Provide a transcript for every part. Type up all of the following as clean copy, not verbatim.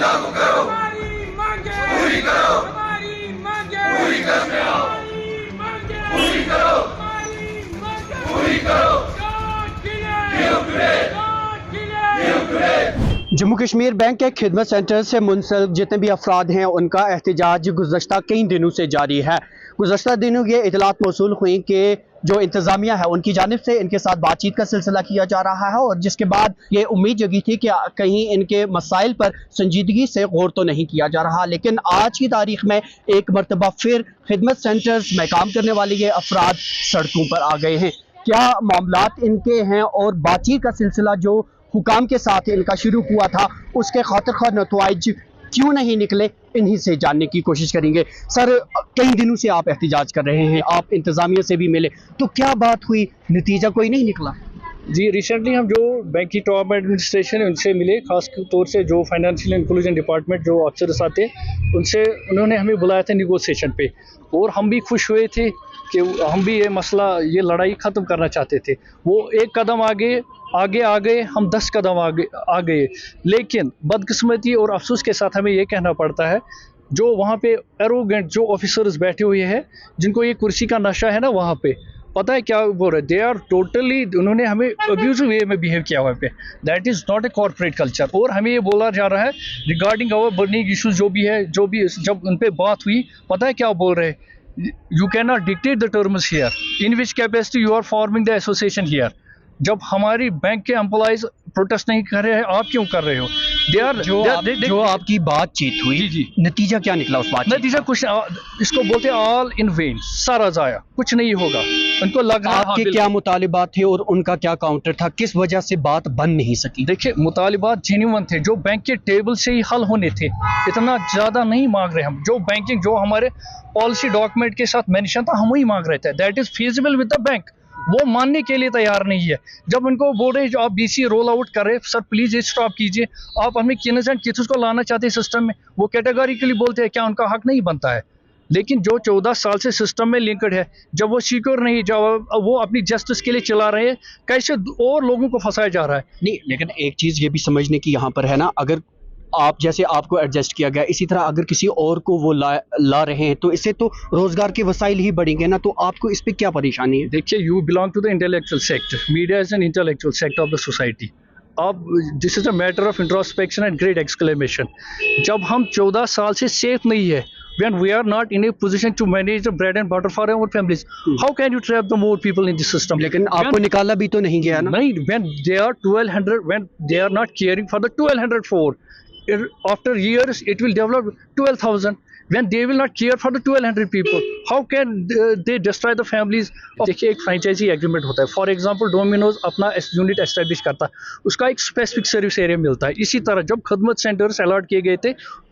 लागू करो, हमारी मांगे पूरी करो, हमारी मांगे पूरी करने आओ, हमारी मांगे पूरी करो, हमारी मांगे पूरी करो, God Give today, God delay give today। Jammu Kashmir bank के खिदमत सेंटर से मुंसलिक जितने भी अफराद हैं उनका एहतजाज गुज़श्ता कई दिनों से जारी है। गुज़श्ता दिनों ये इतलात मौसूल हुई कि जो इंतज़ामिया है उनकी जानिब से इनके साथ बातचीत का सिलसिला किया जा रहा है और जिसके बाद ये उम्मीद जगी थी कि कहीं इनके मसाइल पर संजीदगी से गौर तो नहीं किया जा रहा, लेकिन आज की तारीख में एक मरतबा फिर खिदमत सेंटर्स में काम करने वाले ये अफराद सड़कों पर आ गए हैं। क्या मामलात इनके हैं और बातचीत का सिलसिला जो हुकाम के साथ इनका शुरू हुआ था उसके खातिर खा नतवाइज क्यों नहीं निकले, इन्हीं से जानने की कोशिश करेंगे। सर, कई दिनों से आप एहतजाज कर रहे हैं, आप इंतजामिया से भी मिले, तो क्या बात हुई, नतीजा कोई नहीं निकला? जी, रिसेंटली हम जो बैंक की टॉप एडमिनिस्ट्रेशन है उनसे मिले, खास तौर से जो फाइनेंशियल इंक्लूजन डिपार्टमेंट जो अफसर आते उनसे, उन्होंने हमें बुलाया था निगोशिएशन पे और हम भी खुश हुए थे कि हम भी ये मसला, ये लड़ाई ख़त्म करना चाहते थे। वो एक कदम आगे आ गए, हम 10 कदम आगे आ गए, लेकिन बदकिस्मती और अफसोस के साथ हमें ये कहना पड़ता है जो वहाँ पे एरोगेंट जो ऑफिसर्स बैठे हुए हैं जिनको ये कुर्सी का नशा है ना, वहाँ पे पता है क्या बोल रहे, दे आर टोटली, उन्होंने हमें अब्यूजिव वे में बिहेव किया हुआ पे। That is not a corporate culture. और हमें ये बोला जा रहा है रिगार्डिंग आवर बर्निंग इशूज़ जो भी है, जो भी जब उन पर बात हुई, पता है क्या बोल रहे, you can not dictate the terms here, in which capacity you are forming the association here. जब हमारी बैंक के एम्प्लॉइज प्रोटेस्ट नहीं कर रहे हैं, आप क्यों कर रहे हो? दे आर जो आपकी बातचीत हुई, जी। नतीजा क्या निकला उस बात? नतीजा कुछ, इसको बोलते हैं ऑल इन वेन, सारा जाया, कुछ नहीं होगा। उनको लग रहा आपके क्या मुतालिबात थे और उनका क्या काउंटर था, किस वजह से बात बन नहीं सकी? देखिए, मुतालिबात जेन्युइन थे, जो बैंक के टेबल से ही हल होने थे, इतना ज़्यादा नहीं मांग रहे हम। जो बैंकिंग, जो हमारे पॉलिसी डॉक्यूमेंट के साथ मेंशन था, हम वही मांग रहे थे। That is feasible with the bank. वो मानने के लिए तैयार नहीं है। जब उनको बोल रहे जो आप बीसी रोल आउट कर रहे, सर प्लीज़ ये स्टॉप कीजिए, आप हमें किन्स एंड किथुस को लाना चाहते हैं सिस्टम में, वो कैटेगोरिकली बोलते हैं क्या उनका हक नहीं बनता है। लेकिन जो 14 साल से सिस्टम में लिंक्ड है, जब वो सिक्योर नहीं, जब वो अपनी जस्टिस के लिए चला रहे हैं, कैसे और लोगों को फंसाया जा रहा है। नहीं, लेकिन एक चीज़ ये भी समझने की यहाँ पर है ना, अगर आप जैसे आपको एडजस्ट किया गया, इसी तरह अगर किसी और को वो ला रहे हैं तो इससे तो रोजगार के वसाइल ही बढ़ेंगे ना, तो आपको इस पे क्या परेशानी है? देखिए, you belong to the intellectual sector, media is an intellectual sector of the society. अब this is a matter of introspection and great exclamation. जब हम 14 साल से सेफ नहीं है, when we are not in a position to manage the bread and butter for our families, how can you trap the more people in the system? लेकिन आपको निकाला भी तो नहीं गया ना? नहीं, when they are 1200, when they are not caring for the 1204, after years it will develop 12,000. when they will not care for the 1200 people, how can they destroy the families? देखिए, एक फ्रेंचाइजी एग्रीमेंट होता है, for example Domino's अपना unit establish करता है, उसका एक specific service area मिलता है। इसी तरह जब खदमत सेंटर्स अलॉट किए गए थे,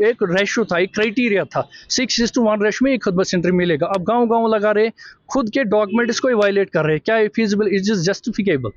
एक रेशो था, एक क्राइटेरिया था, 6:1 रेशो में एक खदमत सेंटर मिलेगा। अब गाँव लगा रहे, खुद के डॉक्यूमेंट इसको वायलेट कर रहे हैं। क्या फीजिबल, इज इज जस्टिफिकेबल?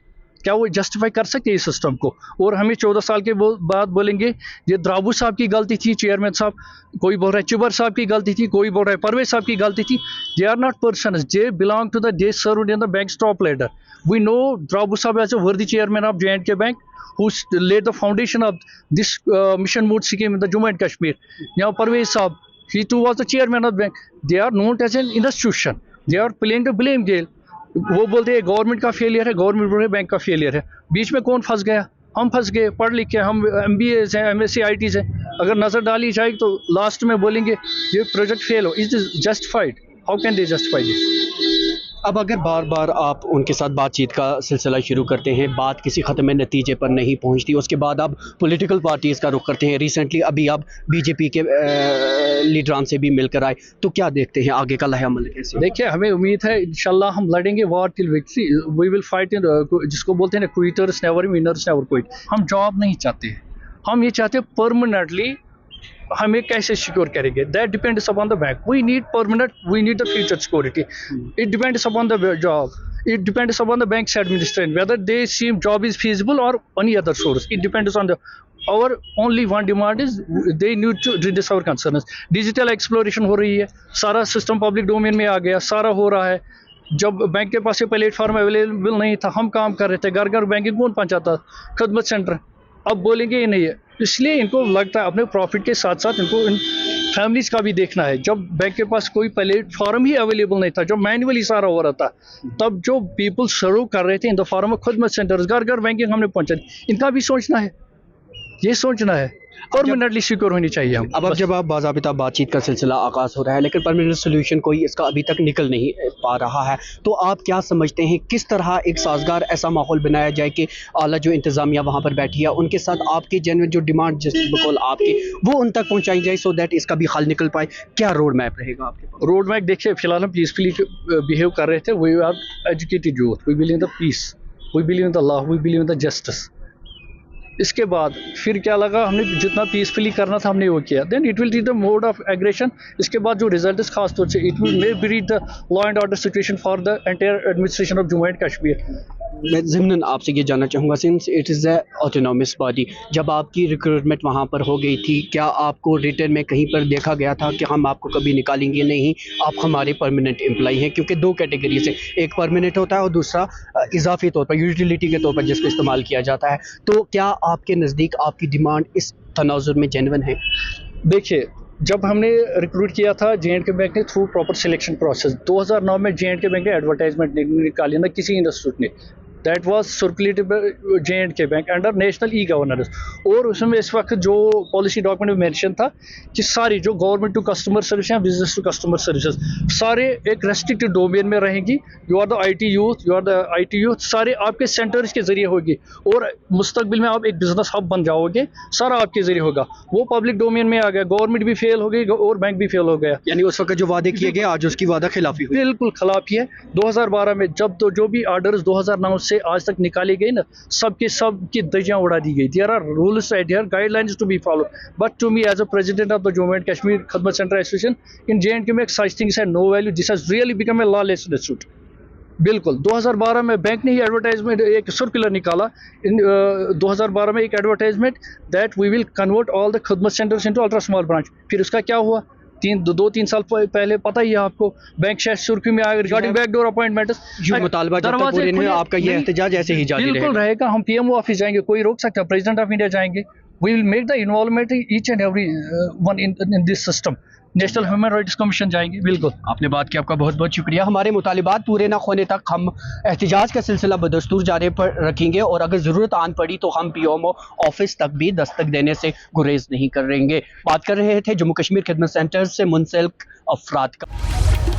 क्या वो जस्टिफाई कर सकते हैं इस सिस्टम को? और हमें 14 साल के बाद बोलेंगे ये द्राबू साहब की गलती थी, चेयरमैन साहब, कोई बोल रहा है चिबर साहब की गलती थी, कोई बोल रहा है परवेज साहब की गलती थी। They are not persons, they belong to the, they served in the bank's top ladder. We know Drabu साहब as a worthy chairman of J&K bank, who laid the foundation of this mission mood scheme in the Jammu and Kashmir. Now Parvez Saab, he too was the chairman of the bank. They are known as an institution. They are playing the blame game. वो बोलते हैं government का failure है, government बोल रहे bank का failure है। बीच में कौन फंस गया? हम फंस गए, पढ़ लिख के, हम MBAs हैं, MSc ITs हैं। अगर नज़र डाली जाए तो लास्ट में बोलेंगे ये प्रोजेक्ट फेल हो। Is this justified? How can they justify this? अब अगर बार बार आप उनके साथ बातचीत का सिलसिला शुरू करते हैं, बात किसी ख़त्म में नतीजे पर नहीं पहुंचती, उसके बाद आप पॉलिटिकल पार्टीज़ का रुख करते हैं, रिसेंटली अभी आप BJP के लीडरान से भी मिलकर आए, तो क्या देखते हैं आगे का लहअमल कैसे? देखिए, हमें उम्मीद है इंशाल्लाह हम लड़ेंगे war till victory, we will fight in, जिसको बोलते हैं ना, quitters never winners never quit. हम जॉब नहीं चाहते हैं, हम ये चाहते हैं परमानेंटली हमें कैसे सिक्योर करेंगे। That depends upon the bank. We need permanent, we need the future security. It depends upon the job, it depends upon the bank's administration whether they seem job is feasible or any other source. It depends on the, our only one demand is they need to redress our concerns. Digital exploration हो रही है, सारा system public domain में आ गया, सारा हो रहा है। जब बैंक के पास ये प्लेटफॉर्म अवेलेबल नहीं था, हम काम कर रहे थे, घर घर बैंकिंग कौन पहुंचाता? खदमत सेंटर। अब बोलेंगे ये नहीं है, इसलिए इनको लगता है अपने प्रॉफिट के साथ साथ इनको इन फैमिलीज का भी देखना है। जब बैंक के पास कोई प्लेटफॉर्म ही अवेलेबल नहीं था, जब मैनुअली सारा हो रहा था, तब जो पीपल सर्व कर रहे थे in the form of Khidmat centres, घर घर बैंकिंग हमने पहुंचा दी। इनका भी सोचना है, ये सोचना है, परमानेंटली सिक्योर होनी चाहिए हम। अब जब आप बाज़ाबिता बातचीत का सिलसिला आगाज़ हो रहा है लेकिन परमानेंट सोल्यूशन कोई इसका अभी तक निकल नहीं पा रहा है, तो आप क्या समझते हैं किस तरह एक साजगार ऐसा माहौल बनाया जाए कि आला जो इंतज़ामिया वहाँ पर बैठी है उनके साथ आपकी जेन्युइन जो डिमांड जिस बकौल आपकी वो उन तक पहुँचाई जाए, सो दैट इसका भी हल निकल पाए? क्या रोड मैप रहेगा आपके पास? रोड मैप देखिए, फिलहाल हम पीसफुली बिहेव कर रहे थे। We are educated youth, we believe in the peace, we believe in the law, we believe in the justice. इसके बाद फिर क्या लगा, हमने जितना पीसफुली करना था हमने वो किया। Then it will tee the mode of aggression. इसके बाद जो रिजल्ट है खास तौर से it will may breed the law and order situation for the entire administration of Jammu and Kashmir. मैं ज़िम्नन आपसे ये जानना चाहूँगा, since it is a autonomous body, जब आपकी रिक्रूटमेंट वहाँ पर हो गई थी, क्या आपको रिटर्न में कहीं पर देखा गया था कि हम आपको कभी निकालेंगे नहीं, आप हमारे परमानेंट एम्प्लॉई हैं? क्योंकि दो कैटेगरी से, एक परमानेंट होता है और दूसरा इजाफी तौर पर, यूटिलिटी के तौर पर जिसको इस्तेमाल किया जाता है। तो क्या आपके नज़दीक आपकी डिमांड इस तनाजुर में जेन्युइन है? देखिए, जब हमने रिक्रूट किया था J&K बैंक ने थ्रू प्रॉपर सिलेक्शन प्रोसेस, 2009 में J&K बैंक ने एडवर्टाइजमेंट निकाली ना किसी इंस्टीट्यूट ने, that was circulated by J&K bank under national e governance. और उसमें इस वक्त जो पॉलिसी डॉक्यूमेंट में मेंशन था कि सारी जो गवर्नमेंट टू कस्टमर सर्विस या बिजनेस टू कस्टमर सर्विसेज सारे एक रेस्ट्रिक्टेड डोमेन में रहेंगी। You are the IT youth, you are the IT youth, सारे आपके सेंटर्स के जरिए होगी और मुस्तकबिल में आप एक बिजनेस हब बन जाओगे, सारा आपके जरिए होगा। वो पब्लिक डोमेन में आ गया, गवर्नमेंट भी फेल हो गई और बैंक भी फेल हो गया। यानी उस वक्त जो वादे किए गए आज उसकी वादा खिलाफी हुई? बिल्कुल खिलाफी है। 2012 में जब तो जो भी ऑर्डर्स 2009 से आज तक निकाले गए ना, सबकी दजियां उड़ा दी गई। There are rules, there guidelines to be follow, but to me as a president of the Jammu and Kashmir Khidmat centre association in J&K में such things have no value, this has really become a lawless institute. बिल्कुल 2012 में bank ने ही advertisement एक circular निकाला इन 2012 में एक advertisement that we will convert all the Khidmat centres into ultra small branch. फिर उसका क्या हुआ? 2-3 साल पहले पता ही है आपको, बैंक शेयर सुर्खी में आए रिगार्डिंग बैकडोर अपॉइंटमेंट। जो मुतालबा जब तक पूरे नहीं, आपका ये एहतजाज ऐसे ही जारी बिल्कुल रहेगा। हम PMO ऑफिस जाएंगे, कोई रोक सकता है? प्रेसिडेंट ऑफ इंडिया जाएंगे। We will make the involvement each and every one in this system. National human rights commission जाएंगे। बिल्कुल, आपने बात की, आपका बहुत बहुत शुक्रिया। हमारे मुतालिबात पूरे ना होने तक हम एहतजाज का सिलसिला बदस्तूर जारी पर रखेंगे और अगर ज़रूरत आन पड़ी तो हम PMO ऑफिस तक भी दस्तक देने से गुरेज नहीं करेंगे। बात कर रहे थे जम्मू कश्मीर खिदमत सेंटर से मुंसलिक अफराद का।